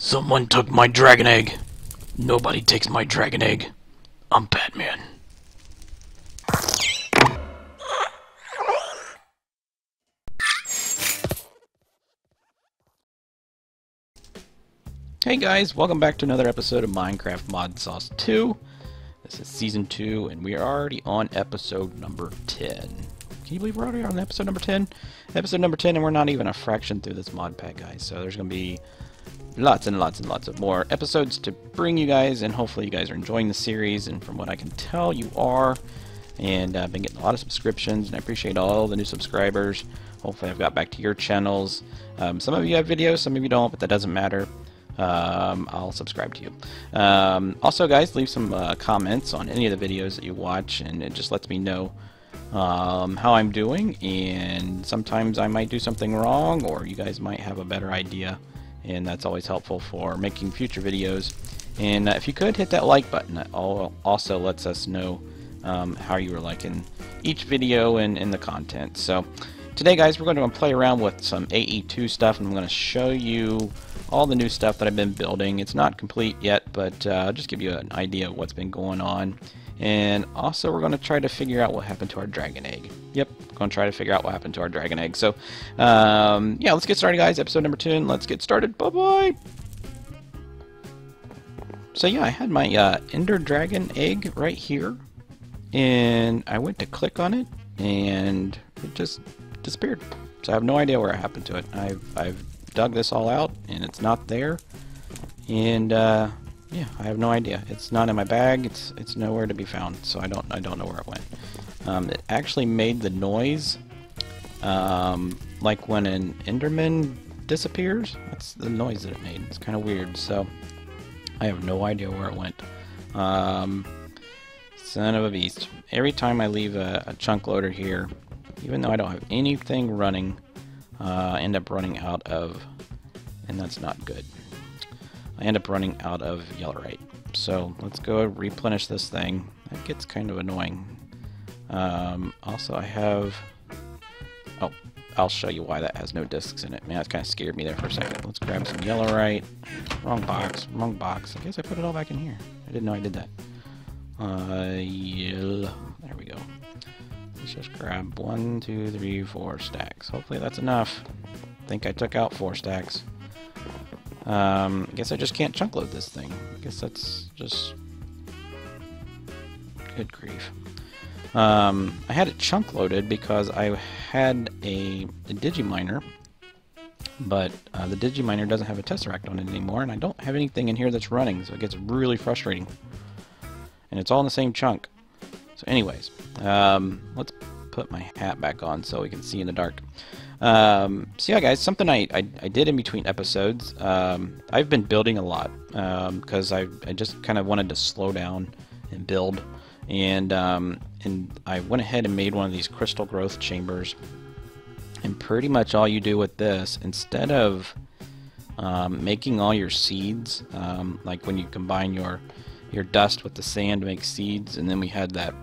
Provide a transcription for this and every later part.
Someone took my dragon egg. Nobody takes my dragon egg. I'm Batman. Hey guys, welcome back to another episode of Minecraft Modsauce 2. This is Season 2, and we are already on episode number 10. Can you believe we're already on episode number 10? Episode number 10, and we're not even a fraction through this mod pack, guys. So there's going to be lots and lots and lots of more episodes to bring you guys, and hopefully you guys are enjoying the series, and from what I can tell, you are. And I've been getting a lot of subscriptions, and I appreciate all the new subscribers. Hopefully I've got back to your channels. Some of you have videos, some of you don't, but that doesn't matter. I'll subscribe to you. Also, guys, leave some comments on any of the videos that you watch, and it just lets me know how I'm doing, and sometimes I might do something wrong, or you guys might have a better idea, and that's always helpful for making future videos. And if you could hit that like button, that also lets us know how you were liking each video and the content. So today, guys, we're going to play around with some AE2 stuff, and I'm going to show you all the new stuff that I've been building. It's not complete yet, but I'll just give you an idea of what's been going on. And also, we're going to try to figure out what happened to our dragon egg. Yep, going to try to figure out what happened to our dragon egg. So, yeah, let's get started, guys. Episode number 10. Let's get started. Bye-bye. So, yeah, I had my Ender Dragon egg right here, and I went to click on it, and it just disappeared. So I have no idea where it happened to it. I've dug this all out, and it's not there. And yeah, I have no idea. It's not in my bag. It's nowhere to be found. So I don't know where it went. It actually made the noise like when an Enderman disappears. That's the noise that it made. It's kind of weird. So I have no idea where it went. Son of a beast. Every time I leave a chunk loader here, even though I don't have anything running, I end up running out of, and that's not good. I end up running out of yellowite. So let's go replenish this thing. That gets kind of annoying. Also, I have, oh, I'll show you why that has no discs in it. Man, that kind of scared me there for a second. Let's grab some yellowite. Wrong box, wrong box. I guess I put it all back in here. I didn't know I did that. Yeah, there we go. Let's just grab 1, 2, 3, 4 stacks. Hopefully that's enough. I think I took out 4 stacks. I guess I just can't chunk load this thing. I guess that's just good grief. I had it chunk loaded because I had a Digiminer, but the Digiminer doesn't have a Tesseract on it anymore, and I don't have anything in here that's running, so it gets really frustrating. And it's all in the same chunk. So anyways, let's put my hat back on so we can see in the dark. So yeah, guys, something I did in between episodes, I've been building a lot because I just kind of wanted to slow down and build, and I went ahead and made one of these crystal growth chambers. And pretty much all you do with this, instead of making all your seeds, like when you combine your dust with the sand to make seeds, and then we had that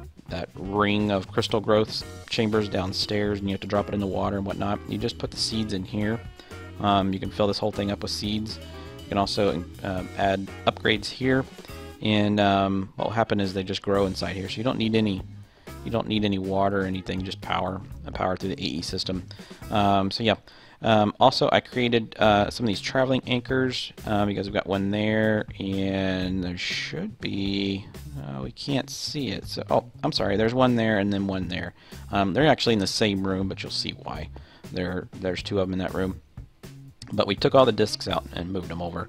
ring of crystal growth chambers downstairs, and you have to drop it in the water and whatnot. You just put the seeds in here. You can fill this whole thing up with seeds. You can also add upgrades here, and what will happen is they just grow inside here. So you don't need any water or anything, just power through the AE system. So yeah. Also, I created some of these traveling anchors because we've got one there, and there should be, we can't see it. So, oh, I'm sorry, there's one there and then one there. They're actually in the same room, but you'll see why. There's 2 of them in that room. But we took all the discs out and moved them over.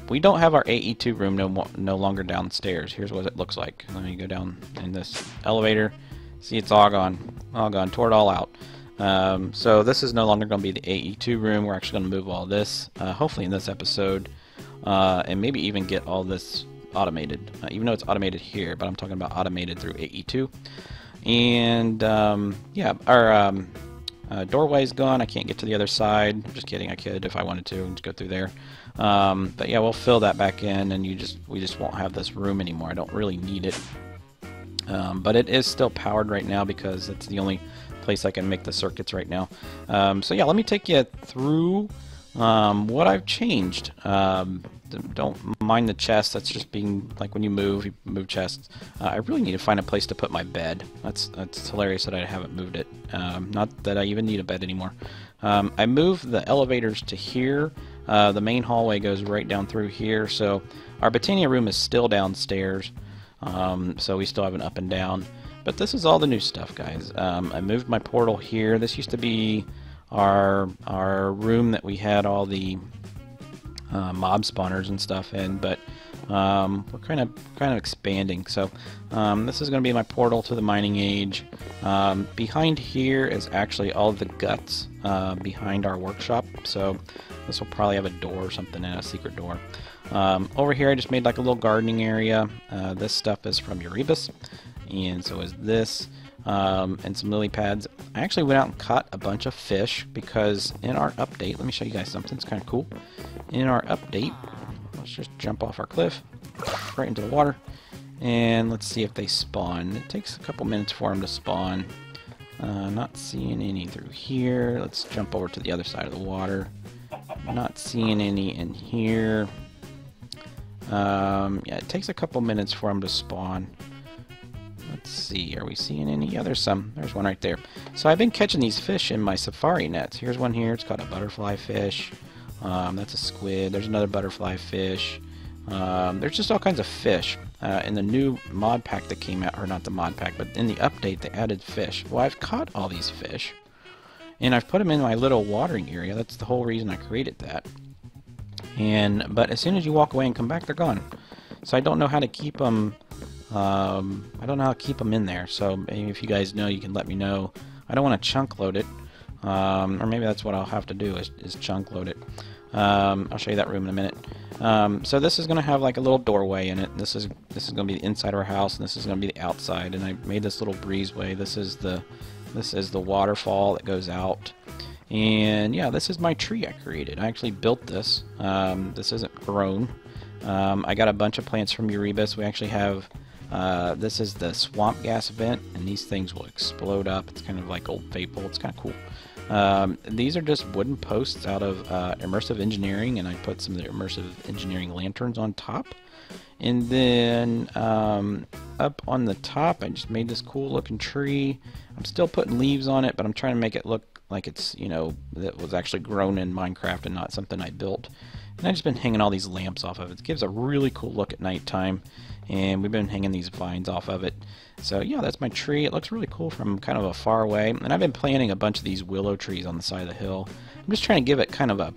We don't have our AE2 room no longer downstairs. Here's what it looks like. Let me go down in this elevator. See, it's all gone. Tore it all out. So this is no longer going to be the AE2 room. We're actually going to move all this, hopefully in this episode, and maybe even get all this automated, even though it's automated here, but I'm talking about automated through AE2. And yeah, our doorway's gone. I can't get to the other side. I'm just kidding, I could if I wanted to and just go through there. But yeah, we'll fill that back in, and we just won't have this room anymore. I don't really need it. But it is still powered right now because it's the only place I can make the circuits right now. So yeah, let me take you through What I've changed, don't mind the chest. That's just being like when you move chests. I really need to find a place to put my bed. That's hilarious that I haven't moved it. Not that I even need a bed anymore. I moved the elevators to here. The main hallway goes right down through here. So our Botania room is still downstairs. So we still have an up and down. But this is all the new stuff, guys. I moved my portal here. This used to be our room that we had all the mob spawners and stuff in, but we're kind of expanding. So this is going to be my portal to the mining age. Behind here is actually all the guts behind our workshop. So this will probably have a door or something in, a secret door. Over here I just made like a little gardening area. This stuff is from Erebus, and so is this. And some lily pads. I actually went out and caught a bunch of fish because in our update, let me show you guys something. It's kind of cool. In our update, let's just jump off our cliff right into the water, and let's see if they spawn. It takes a couple minutes for them to spawn. Not seeing any through here. Let's jump over to the other side of the water. Not seeing any in here. Yeah, it takes a couple minutes for them to spawn. Let's see, are we seeing any? Yeah, there's some. There's one right there. So I've been catching these fish in my safari nets. Here's one here. It's called a butterfly fish. That's a squid. There's another butterfly fish. There's just all kinds of fish. In the new mod pack that came out, or not the mod pack, but in the update they added fish. Well, I've caught all these fish, and I've put them in my little watering area. That's the whole reason I created that. But as soon as you walk away and come back, they're gone. So I don't know how to keep them. I don't know how to keep them in there, so maybe if you guys know, you can let me know. I don't want to chunk load it, or maybe that's what I'll have to do is chunk load it. I'll show you that room in a minute. So this is going to have like a little doorway in it. This is going to be the inside of our house, and this is going to be the outside. And I made this little breezeway. This is the waterfall that goes out. And yeah, this is my tree I created. I actually built this. This isn't grown. I got a bunch of plants from Erebus. We actually have. This is the swamp gas vent, and these things will explode up. It's kind of like Old Faithful. It's kind of cool. These are just wooden posts out of immersive engineering, and I put some of the immersive engineering lanterns on top. And then up on the top, I just made this cool looking tree. I'm still putting leaves on it, but I'm trying to make it look like it's, you know, that was actually grown in Minecraft and not something I built. And I've just been hanging all these lamps off of it. It gives a really cool look at nighttime, and we've been hanging these vines off of it. So yeah, that's my tree. It looks really cool from kind of a far away. And I've been planting a bunch of these willow trees on the side of the hill. I'm just trying to give it kind of a,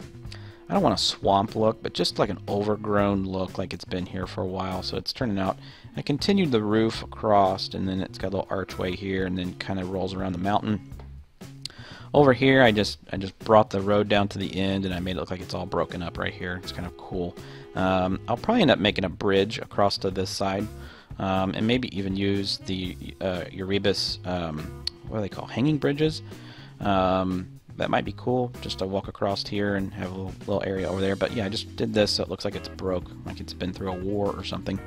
I don't want a swamp look, but just like an overgrown look, like it's been here for a while. So it's turning out. I continued the roof across, and then it's got a little archway here, and then kind of rolls around the mountain. Over here, I just brought the road down to the end, and I made it look like it's all broken up right here. It's kind of cool. I'll probably end up making a bridge across to this side, and maybe even use the Erebus, what are they called, hanging bridges. That might be cool, just to walk across here and have a little area over there. But yeah, I just did this so it looks like it's broke, like it's been through a war or something.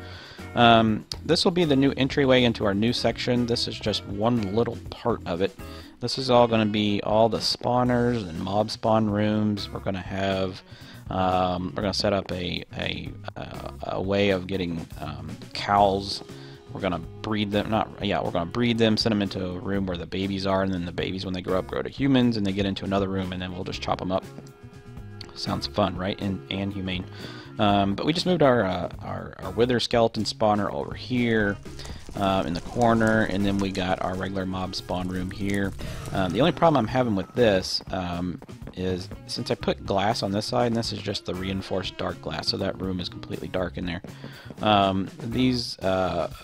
This will be the new entryway into our new section. This is just one little part of it. This is all going to be all the spawners and mob spawn rooms. We're going to have, we're going to set up a way of getting cows. We're going to breed them, we're going to breed them, send them into a room where the babies are, and then the babies, when they grow up, grow to humans, and they get into another room, and then we'll just chop them up. Sounds fun, right? And humane. But we just moved our wither skeleton spawner over here. In the corner, and then we got our regular mob spawn room here. The only problem I'm having with this is since I put glass on this side, and this is just the reinforced dark glass, so that room is completely dark in there. These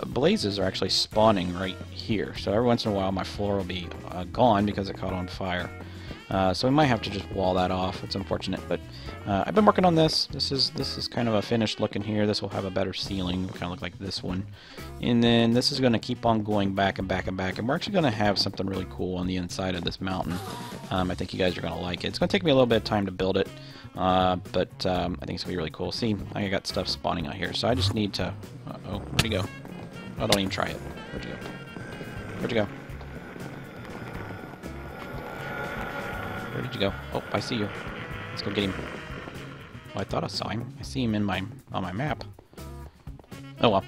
blazes are actually spawning right here, so every once in a while my floor will be gone because it caught on fire. So we might have to just wall that off. It's unfortunate, but I've been working on this. This is kind of a finished look in here. This will have a better ceiling. It'll kind of look like this one. And then this is going to keep on going back and back and back. And we're actually going to have something really cool on the inside of this mountain. I think you guys are going to like it. It's going to take me a little bit of time to build it, but I think it's going to be really cool. See, I got stuff spawning out here, so I just need to... Uh-oh, where'd he go? Oh, don't even try it. Where'd you go? Where'd you go? Where did you go? Oh, I see you. Let's go get him. Oh, I thought I saw him. I see him in on my map. Oh well.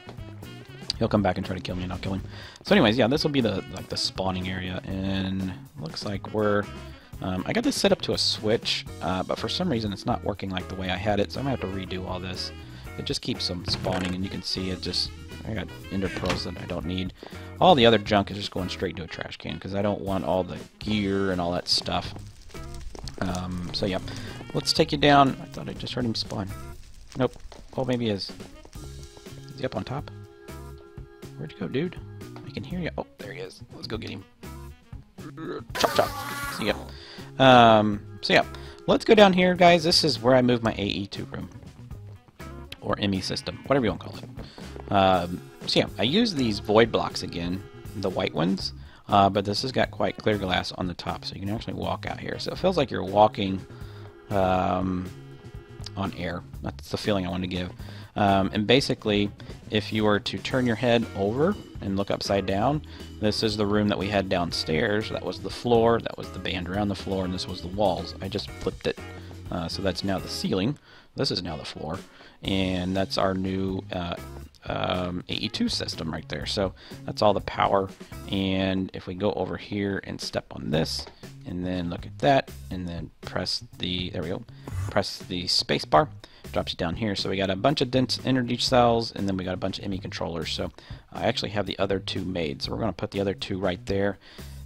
He'll come back and try to kill me, and I'll kill him. So anyways, yeah, this will be the spawning area, and looks like we're... I got this set up to a switch, but for some reason it's not working like the way I had it, so I'm going to have to redo all this. It just keeps them spawning, and you can see it just... I got ender pearls that I don't need. All the other junk is just going straight into a trash can, because I don't want all the gear and all that stuff. So yeah, let's take you down. I thought I just heard him spawn. Nope. Oh, maybe he is. Is he up on top? Where'd you go, dude? I can hear you. Oh, there he is. Let's go get him. Chop, chop. See ya. So yeah, let's go down here, guys. This is where I move my AE2 room. Or ME system, whatever you want to call it. So yeah, I use these void blocks again, the white ones, but this has got quite clear glass on the top, so you can actually walk out here. So it feels like you're walking on air. That's the feeling I want to give. And basically, if you were to turn your head over and look upside down, this is the room that we had downstairs. That was the floor, that was the band around the floor, and this was the walls. I just flipped it. So that's now the ceiling. This is now the floor. And that's our new AE2 system right there. So that's all the power. And if we go over here and step on this, and then look at that, and then press the, there we go, press the space bar, drops you down here. So we got a bunch of dense energy cells, and then we got a bunch of ME controllers. So I actually have the other two made. So we're going to put the other two right there.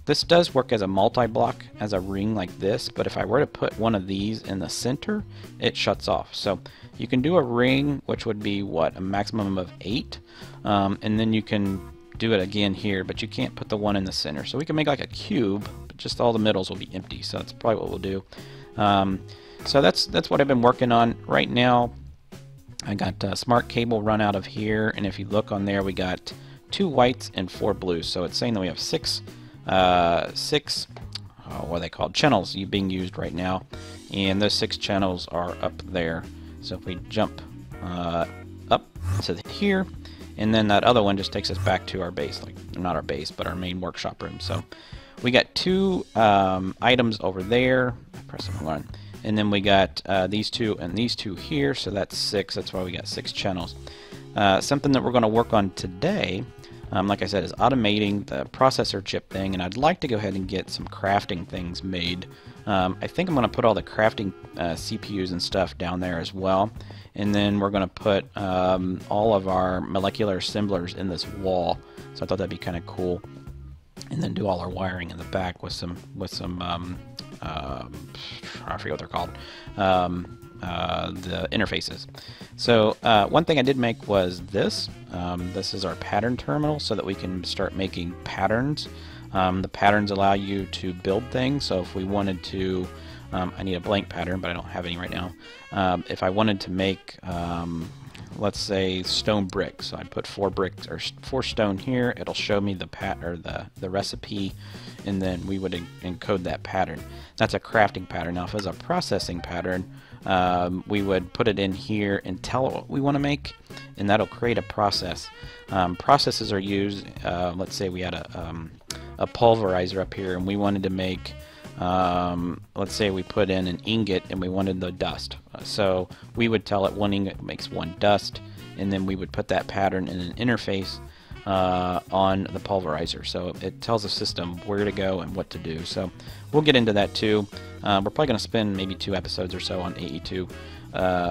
This does work as a multi-block, as a ring like this, but if I were to put one of these in the center, it shuts off. So you can do a ring, which would be, what, a maximum of 8, and then you can do it again here, but you can't put the one in the center. So we can make like a cube, but just all the middles will be empty, so that's probably what we'll do. So that's what I've been working on. Right now, I got smart cable run out of here, and if you look on there, we got 2 whites and 4 blues, so it's saying that we have 6 what are they called, channels being used right now, and those 6 channels are up there. So if we jump up to here, and then that other one just takes us back to our base, like not our base, but our main workshop room. So we got 2 items over there. I press one, and then we got these 2 and these 2 here. So that's 6. That's why we got 6 channels. Something that we're going to work on today, like I said, is automating the processor chip thing, and I'd like to go ahead and get some crafting things made. I think I'm going to put all the crafting CPUs and stuff down there as well, and then we're going to put all of our molecular assemblers in this wall. So I thought that'd be kind of cool, and then do all our wiring in the back with some I forget what they're called, the interfaces. So one thing I did make was this. This is our pattern terminal, so that we can start making patterns. The patterns allow you to build things. So if we wanted to, I need a blank pattern, but I don't have any right now. If I wanted to make, let's say, stone bricks, so I'd put 4 bricks or 4 stone here. It'll show me the recipe, and then we would encode that pattern. That's a crafting pattern. Now, if it's a processing pattern, we would put it in here and tell it what we want to make, and that'll create a process. Processes are used, let's say we had a pulverizer up here, and we wanted to make, let's say we put in an ingot and we wanted the dust. So we would tell it 1 ingot makes 1 dust, and then we would put that pattern in an interface on the pulverizer. So it tells the system where to go and what to do. So we'll get into that too. We're probably going to spend maybe 2 episodes or so on AE2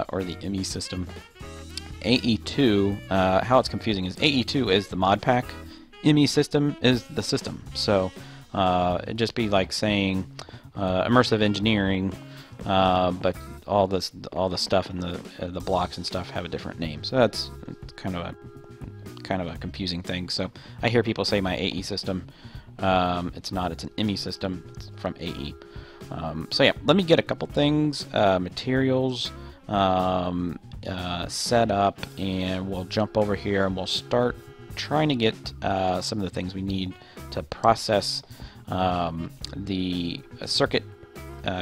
or the ME system. AE2, how it's confusing is AE2 is the mod pack, ME system is the system. So it'd just be like saying immersive engineering, but all the stuff in the blocks and stuff have a different name. So that's kind of a confusing thing. So I hear people say my AE system. It's not. It's an ME system. It's from AE. So yeah, let me get a couple things, materials set up, and we'll jump over here and we'll start trying to get some of the things we need to process the circuit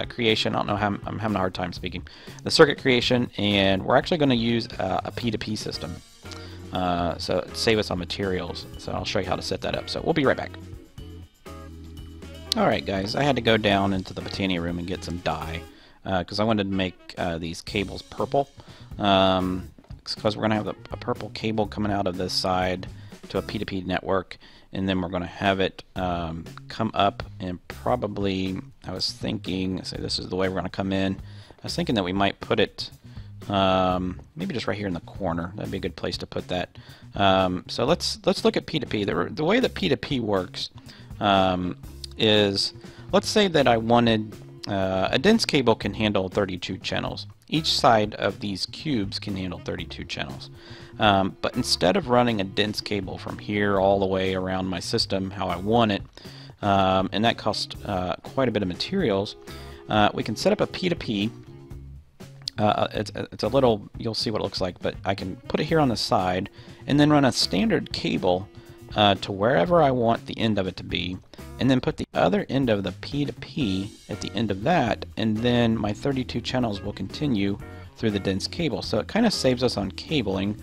creation. I don't know how I'm having a hard time speaking. The circuit creation, and we're actually going to use a P2P system. So save us on materials. So I'll show you how to set that up. So we'll be right back. Alright guys, I had to go down into the Botania room and get some dye. because I wanted to make these cables purple. Because we're going to have a purple cable coming out of this side to a P2P network, and then we're going to have it come up, and probably, I was thinking, so this is the way we're going to come in. I was thinking that we might put it maybe just right here in the corner. That'd be a good place to put that. So let's look at P2P. The way that P2P works is, let's say that I wanted a dense cable can handle 32 channels. Each side of these cubes can handle 32 channels. But instead of running a dense cable from here all the way around my system how I want it, and that costs quite a bit of materials, we can set up a P2P. It's a little, you'll see what it looks like, but I can put it here on the side and then run a standard cable to wherever I want the end of it to be, and then put the other end of the P2P at the end of that, and then my 32 channels will continue through the dense cable. So it kind of saves us on cabling,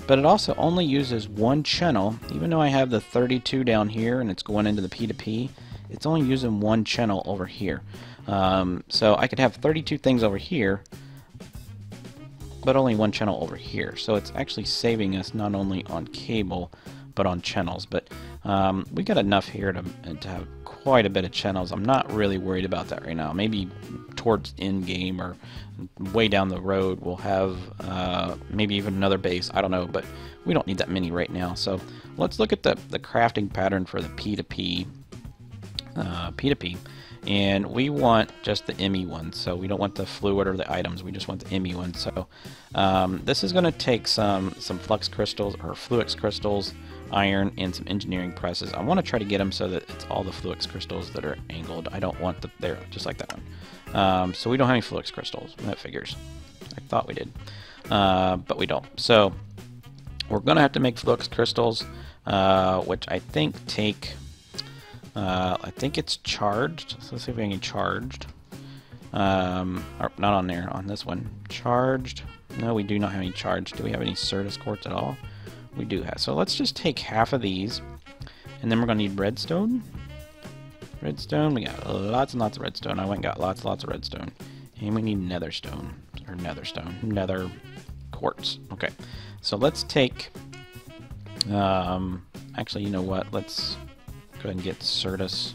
but it also only uses one channel. Even though I have the 32 down here and it's going into the P2P, it's only using one channel over here. So I could have 32 things over here, but only one channel over here. So it's actually saving us not only on cable, but on channels. But we got enough here to have quite a bit of channels. I'm not really worried about that right now. Maybe towards end game or way down the road we'll have maybe even another base. I don't know, but we don't need that many right now. So let's look at the crafting pattern for the P2P. And we want just the ME ones, so we don't want the fluid or the items, we just want the ME ones. So this is going to take some flux crystals or fluix crystals, iron, and some engineering presses. I want to try to get them so that it's all the fluix crystals that are angled. I don't want there, just like that one. So we don't have any fluix crystals. That figures. I thought we did, but we don't. So we're going to have to make fluix crystals, which I think take... I think it's charged, so let's see if we can get charged. Or not on there, on this one. Charged. No, we do not have any charged. Do we have any Certus quartz at all? We do have. So let's just take half of these, and then we're going to need redstone. Redstone, we got lots and lots of redstone. I went and got lots of redstone. And we need netherstone, or nether quartz. Okay, so let's take, actually, you know what, let's go ahead and get Certus.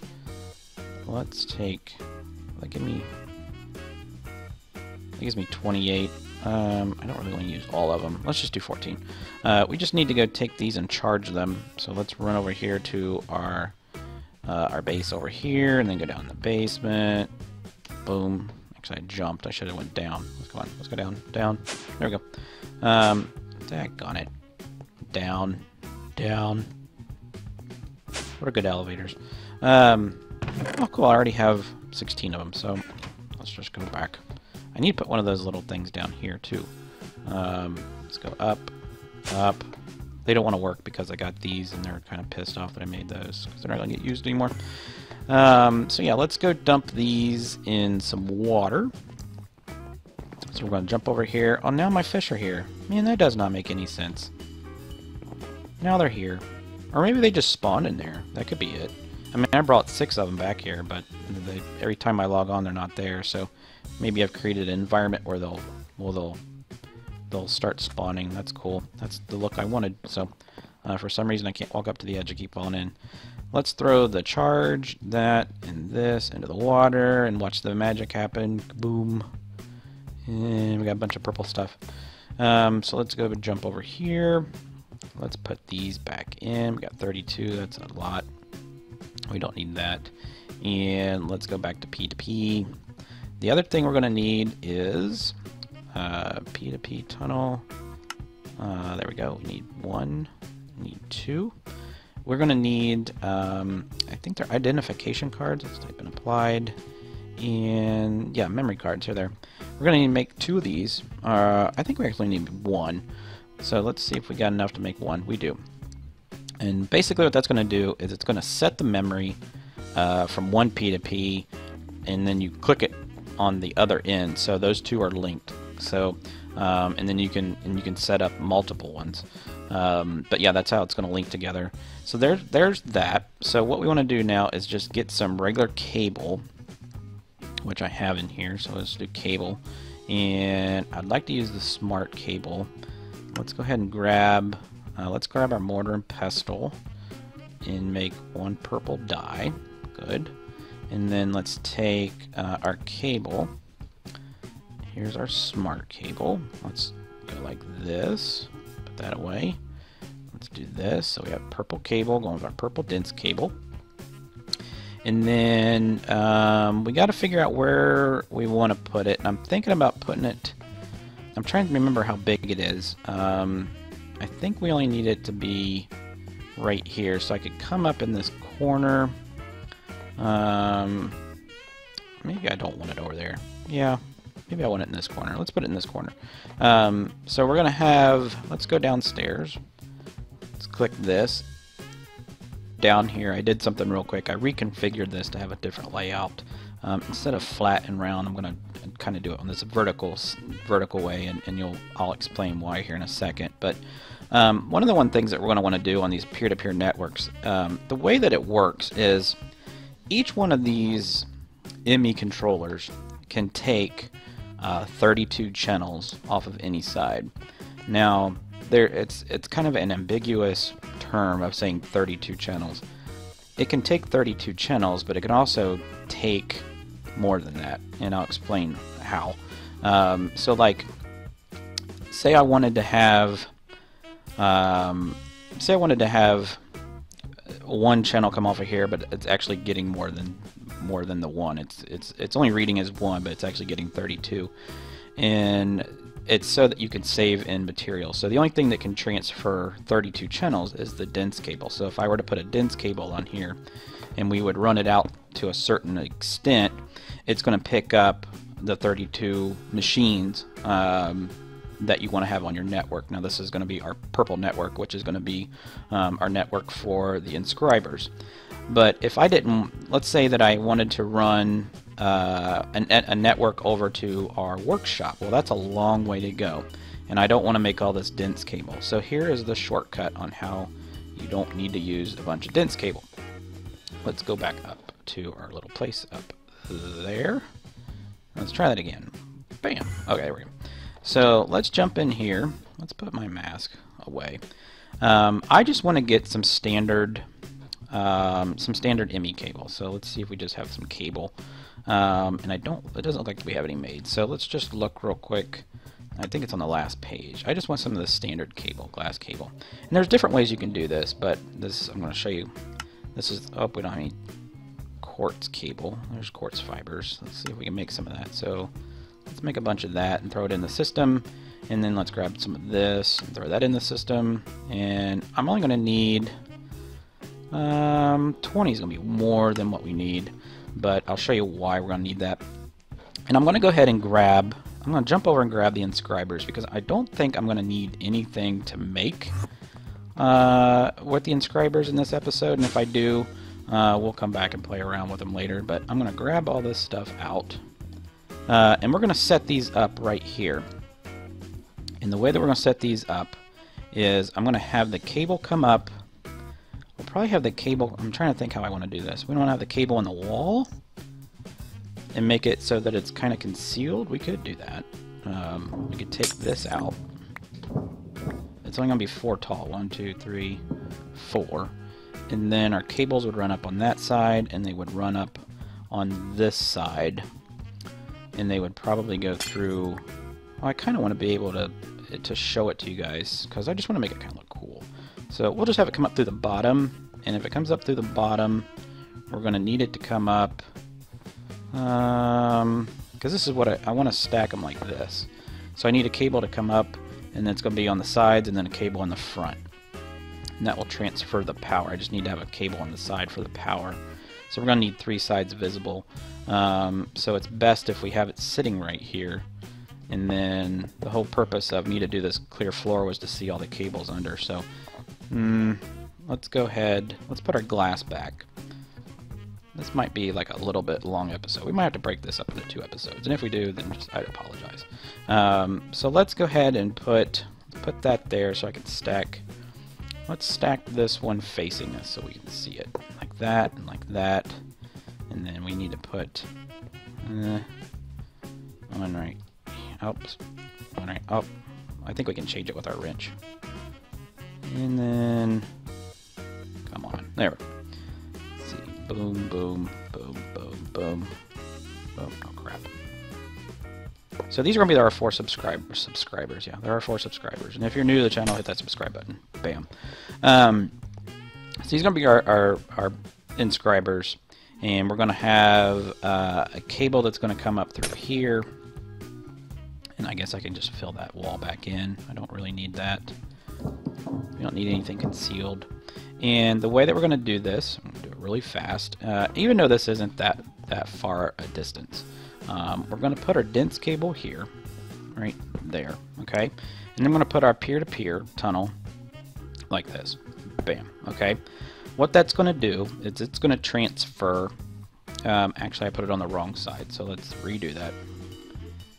Let's take, that gives me 28. I don't really want to use all of them. Let's just do 14. We just need to go take these and charge them. So let's run over here to our base over here, and then go down the basement. Boom. Actually, I jumped. I should have went down. Let's go down. There we go. Daggone it. Down. What are good elevators? Oh, cool. I already have 16 of them, so let's just go back. I need to put one of those little things down here, too. Let's go up. They don't want to work because I got these, and they're kind of pissed off that I made those because they're not going to get used anymore. So, yeah, let's go dump these in some water. So we're going to jump over here. Oh, now my fish are here. Man, that does not make any sense. Now they're here. Or maybe they just spawned in there. That could be it. I mean, I brought 6 of them back here, but every time I log on, they're not there. So maybe I've created an environment where they'll start spawning. That's cool. That's the look I wanted. So for some reason, I can't walk up to the edge. I keep falling in. Let's throw the charge, that, and this into the water, and watch the magic happen. Boom. And we got a bunch of purple stuff. So let's go and jump over here. Let's put these back in. We got 32. That's a lot. We don't need that. And let's go back to P2P. The other thing we're going to need is P2P tunnel. There we go. We need 1. We need 2. We're going to need, I think they're identification cards. Let's type in applied. And yeah, memory cards are there. We're going to need to make 2 of these. I think we actually need 1. So let's see if we got enough to make 1. We do. And basically what that's going to do is it's going to set the memory from one P2P, and then you click it on the other end. So those 2 are linked. So and then you can set up multiple ones. But yeah, that's how it's going to link together. So there's that. So what we want to do now is just get some regular cable. which I have in here. So let's do cable, and I'd like to use the smart cable. Let's go ahead and grab our mortar and pestle and make one purple dye. Good. And then let's take our cable. Here's our smart cable. Let's go like this. Put that away. Let's do this. So we have purple cable going with our purple dense cable. And then we got to figure out where we want to put it. And I'm thinking about putting it. I'm trying to remember how big it is. I think we only need it to be right here. So I could come up in this corner. Maybe I don't want it over there. Yeah. Maybe I want it in this corner. Let's put it in this corner. So we're going to have, let's go downstairs. Let's click this. Down here, I did something real quick. I reconfigured this to have a different layout. Instead of flat and round, I'm going to kind of do it on this vertical way, and I'll explain why here in a second. But one of the things that we're going to want to do on these peer-to-peer networks, the way that it works is each one of these ME controllers can take 32 channels off of any side. Now, it's kind of an ambiguous term of saying 32 channels. It can take 32 channels, but it can also take more than that, and I'll explain how. So, like, say I wanted to have, one channel come off of here, but it's actually getting more than the one. It's only reading as one, but it's actually getting 32, and it's so that you can save in material. So the only thing that can transfer 32 channels is the dense cable. So if I were to put a dense cable on here, and we would run it out to a certain extent, it's going to pick up the 32 machines that you want to have on your network. Now this is going to be our purple network, which is going to be our network for the inscribers. But if I didn't, let's say that I wanted to run a network over to our workshop. Well, that's a long way to go, and I don't want to make all this dense cable. So here is the shortcut on how you don't need to use a bunch of dense cable. Let's go back up to our little place up there. Let's try that again. Bam. Okay, there we go. So let's jump in here. Let's put my mask away. I just want to get some standard ME cable. So let's see if we just have some cable. And it doesn't look like we have any made. So let's just look real quick. I think it's on the last page. I just want some of the standard cable, glass cable. And there's different ways you can do this, but this I'm going to show you. This is, oh, we don't have any quartz cable. There's quartz fibers. Let's see if we can make some of that. So let's make a bunch of that and throw it in the system. And then let's grab some of this and throw that in the system. And I'm only going to need 20 is going to be more than what we need, but I'll show you why we're going to need that. And I'm going to go ahead and grab, I'm going to jump over and grab the inscribers, because I don't think I'm going to need anything to make with the inscribers in this episode, and if I do, we'll come back and play around with them later. But I'm going to grab all this stuff out, and we're going to set these up right here. And the way that we're going to set these up is I'm going to have the cable come up. We'll probably have the cable, I'm trying to think how I want to do this. We don't have the cable on the wall and make it so that it's kind of concealed. We could do that. We could take this out. It's only going to be 4 tall. 1, 2, 3, 4. And then our cables would run up on that side, and they would run up on this side. And they would probably go through, well, I kind of want to be able to show it to you guys, because I just want to make it kind of look cool. So we'll just have it come up through the bottom, and if it comes up through the bottom, we're going to need it to come up, because this is what I want to stack them like this. So I need a cable to come up, and then it's going to be on the sides, and then a cable on the front. And that will transfer the power. I just need to have a cable on the side for the power. So we're going to need 3 sides visible. So it's best if we have it sitting right here. And then the whole purpose of me to do this clear floor was to see all the cables under. So let's go ahead, let's put our glass back. This might be like a little bit long episode. We might have to break this up into 2 episodes, and if we do, then just I'd apologize. So let's go ahead and put that there so I can stack. Let's stack this one facing us so we can see it like that and like that. And then we need to put One right. Oops. One right. Oh, I think we can change it with our wrench. And then, come on. There we go. Let's see. Boom, boom, boom, boom, boom. Oh, crap. So these are going to be our 4 subscribers. Yeah, there are 4 subscribers. And if you're new to the channel, hit that subscribe button. Bam. So these are going to be our inscribers. And we're going to have a cable that's going to come up through here. And I guess I can just fill that wall back in. I don't really need that. We don't need anything concealed. And the way that we're going to do this, I'm going to do it really fast, even though this isn't that far a distance. We're going to put our dense cable here, right there, okay? And I'm going to put our peer-to-peer tunnel like this. Bam, okay? What that's going to do is it's going to transfer, actually I put it on the wrong side, so let's redo that.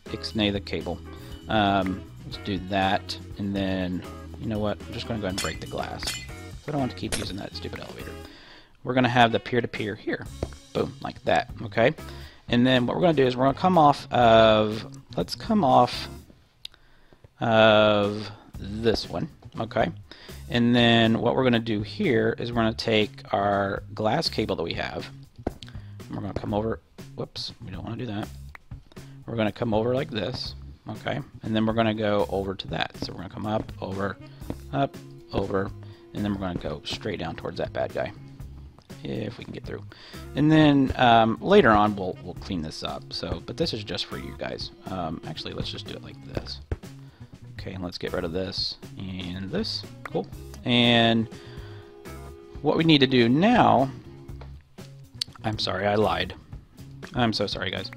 Ixnay the cable. Let's do that, and then, you know what, I'm just going to go ahead and break the glass. I don't want to keep using that stupid elevator. We're going to have the peer-to-peer here. Boom, like that, okay? And then what we're going to do is we're going to come off of, let's come off of this one, okay? And then what we're going to do here is we're going to take our glass cable that we have, and we're going to come over, whoops, we don't want to do that. We're going to come over like this, okay? And then we're going to go over to that. So we're going to come up, over, and then we're going to go straight down towards that bad guy, if we can get through. And then later on we'll clean this up. So, but this is just for you guys. Actually, let's just do it like this. Okay, and let's get rid of this and this. Cool. And what we need to do now, I'm sorry, I lied. I'm so sorry, guys.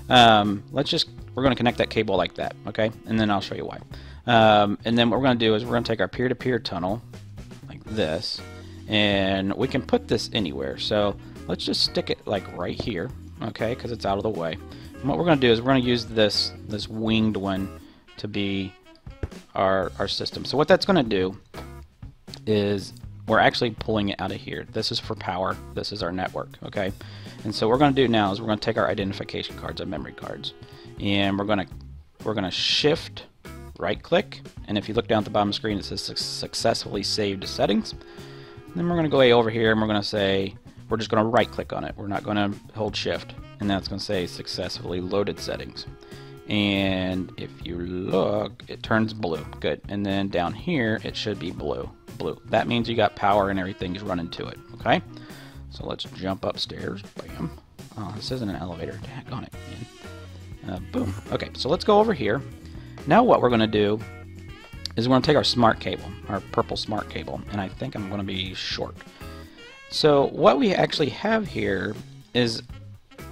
We're going to connect that cable like that, okay? And then I'll show you why. And then what we're going to do is we're going to take our peer-to-peer tunnel like this, and we can put this anywhere. So let's just stick it like right here, okay? Because it's out of the way. And what we're going to do is we're going to use this winged one to be our system. So what that's going to do is we're actually pulling it out of here. This is for power. This is our network, okay? And so what we're going to do now is we're going to take our identification cards, our memory cards, and we're going to shift right click, and if you look down at the bottom of the screen it says successfully saved settings. And then we're going to go over here and we're going to say, we're just going to right click on it. We're not going to hold shift, and that's going to say successfully loaded settings. And if you look, it turns blue. Good. And then down here it should be blue. That means you got power and everything's running to it, okay? So let's jump upstairs. Bam. Oh, this isn't an elevator. Daggone it, man. Boom. Okay, so let's go over here. Now what we're going to do is we're going to take our smart cable, our purple smart cable, and I think I'm going to be short. So what we actually have here is,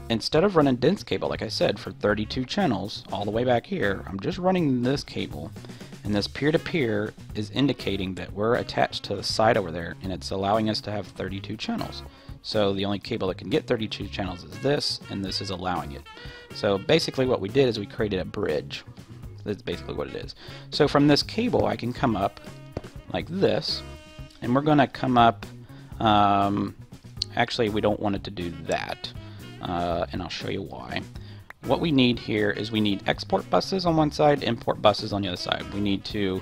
instead of running dense cable, like I said, for 32 channels all the way back here, I'm just running this cable, and this peer-to-peer is indicating that we're attached to the side over there, and it's allowing us to have 32 channels. So the only cable that can get 32 channels is this, and this is allowing it. So basically what we did is we created a bridge. That's basically what it is. So from this cable I can come up like this, and we're going to come up, actually we don't want it to do that, and I'll show you why. What we need here is we need export buses on one side, import buses on the other side. We need to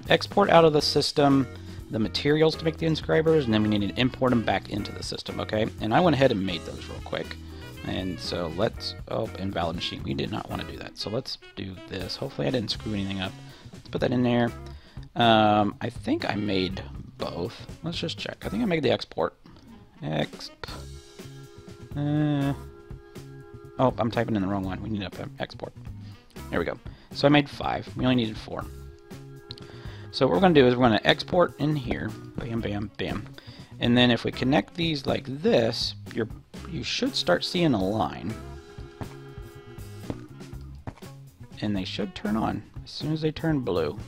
export out of the system the materials to make the inscribers, and then we need to import them back into the system, okay? And I went ahead and made those real quick. And so let's, oh, invalid machine. We did not want to do that. So let's do this. Hopefully I didn't screw anything up. Let's put that in there. I think I made both. Let's just check. I think I made the export. Oh, I'm typing in the wrong one. We need to export. There we go. So I made 5. We only needed 4. So what we're going to do is we're going to export in here. Bam, bam, bam. And then if we connect these like this, you should start seeing a line. And they should turn on as soon as they turn blue.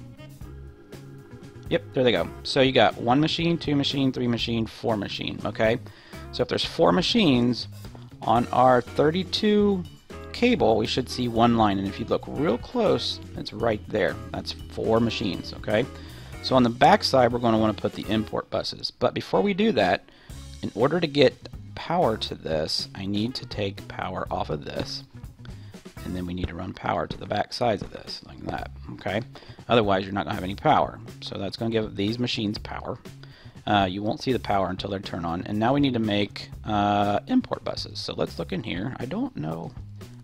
Yep, there they go. So you got 1 machine, 2 machine, 3 machine, 4 machine, okay? So if there's 4 machines on our 32 cable, we should see 1 line, and if you look real close, it's right there. That's 4 machines, okay? So on the back side, we're going to want to put the import buses. But before we do that, in order to get power to this, I need to take power off of this. and then we need to run power to the back sides of this, like that. Okay. Otherwise, you're not going to have any power. So that's going to give these machines power. You won't see the power until they turn on. And now we need to make import buses. So let's look in here. I don't know.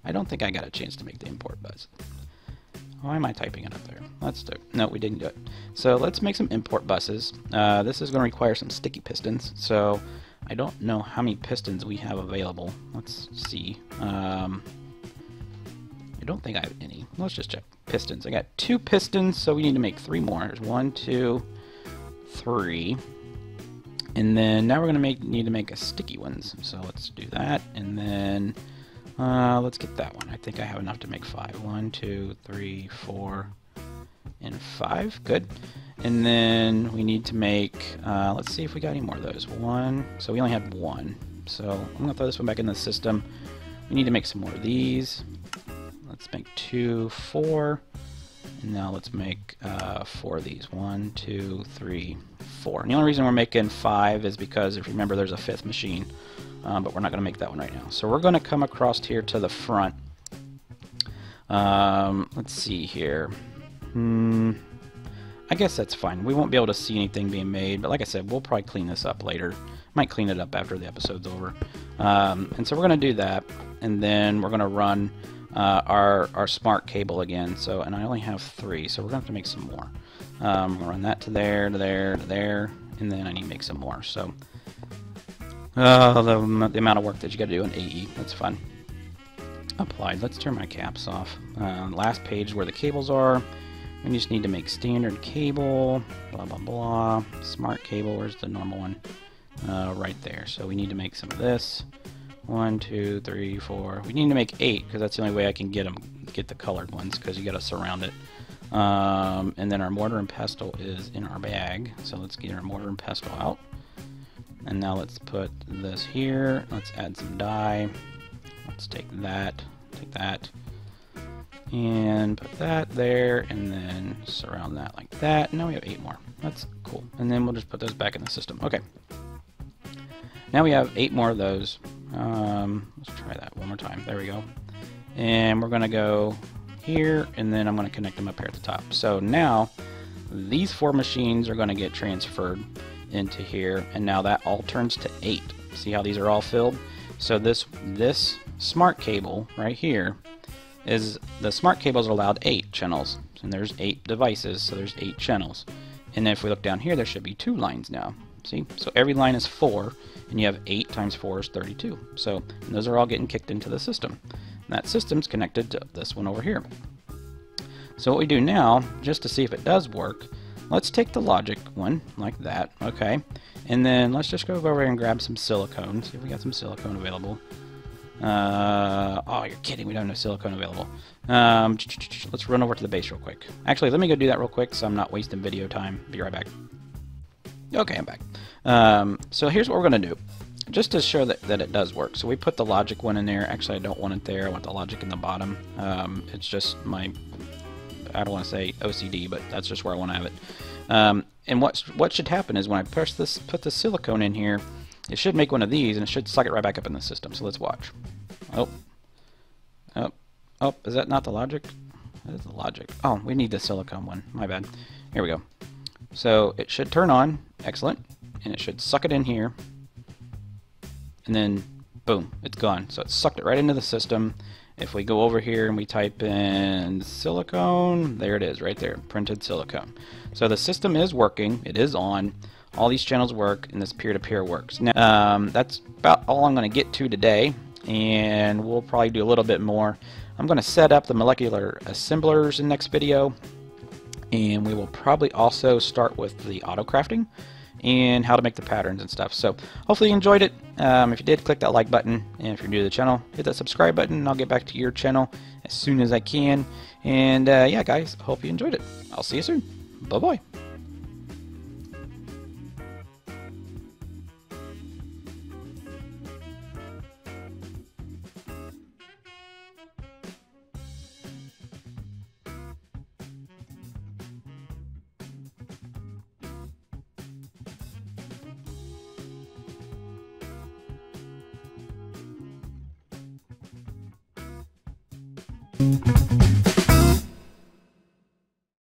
I don't think I got a chance to make the import bus. Why am I typing it up there? Let's do it. No, we didn't do it. So let's make some import buses. This is going to require some sticky pistons. So I don't know how many pistons we have available. Let's see. I don't think I have any. Let's just check. Pistons. I got 2 pistons, so we need to make 3 more. There's 1, 2, 3. And then now we're going to need to make a sticky ones. So let's do that. And then let's get that one. I think I have enough to make 5. 1, 2, 3, 4, and 5. Good. And then we need to make, let's see if we got any more of those. 1. So we only had 1. So I'm going to throw this one back in the system. We need to make some more of these. Let's make 2, 4. And now let's make 4 of these. 1, 2, 3, 4. And the only reason we're making 5 is because, if you remember, there's a 5th machine. But we're not going to make that one right now. So we're going to come across here to the front. Let's see here. I guess that's fine. We won't be able to see anything being made, but like I said, we'll probably clean this up later. Might clean it up after the episode's over. And so we're going to do that, and then we're going to run our smart cable again. So, and I only have 3, so we're going to have to make some more. We'll run that to there, to there, to there, and then I need to make some more. So the amount of work that you got to do in AE, that's fun. Applied. Let's turn my caps off. Last page where the cables are. We just need to make standard cable, blah blah blah. Smart cable, where's the normal one? Right there. So we need to make some of this. 1, 2, 3, 4. We need to make 8 because that's the only way I can get the colored ones, because you got to surround it. And then our mortar and pestle is in our bag. So let's get our mortar and pestle out. And now let's put this here. Let's add some dye. Let's take that, and put that there, and then surround that like that. And now we have 8 more. That's cool. And then we'll just put those back in the system. Okay. Now we have 8 more of those. Let's try that one more time. There we go. And we're going to go here, and then I'm going to connect them up here at the top. So now these 4 machines are going to get transferred into here, and now that all turns to 8. See how these are all filled? So this smart cable right here is, the smart cables are allowed 8 channels, and there's 8 devices, so there's 8 channels. And then if we look down here, there should be 2 lines now. See? So every line is 4, and you have 8 times 4 is 32. So those are all getting kicked into the system. And that system's connected to this one over here. So what we do now, just to see if it does work, let's take the logic one, like that, okay? And then let's just go over here and grab some silicone, see if we got some silicone available. Oh, you're kidding, we don't have no silicone available. Let's run over to the base real quick. Actually, let me go do that real quick so I'm not wasting video time. Be right back. Okay, I'm back. So here's what we're going to do, just to show that it does work. So we put the logic one in there. Actually, I don't want it there. I want the logic in the bottom. It's just my, I don't want to say OCD, but that's just where I want to have it. And what should happen is when I press this, put the silicone in here, it should make one of these, and it should suck it right back up in the system. So let's watch. Oh, is that not the logic? That is the logic. Oh, we need the silicone one. My bad. Here we go. So it should turn on. Excellent. And it should suck it in here. And then, boom, it's gone. So it sucked it right into the system. If we go over here and we type in silicone, there it is right there, printed silicone. So the system is working. It is on. All these channels work, and this peer-to-peer works. Now, that's about all I'm going to get to today, and we'll probably do a little bit more. I'm going to set up the molecular assemblers in the next video, and we will probably also start with the auto crafting and how to make the patterns and stuff. So hopefully you enjoyed it. If you did, click that like button, and if you're new to the channel, hit that subscribe button, and I'll get back to your channel as soon as I can. And yeah, guys, hope you enjoyed it. I'll see you soon. Bye-bye. bye.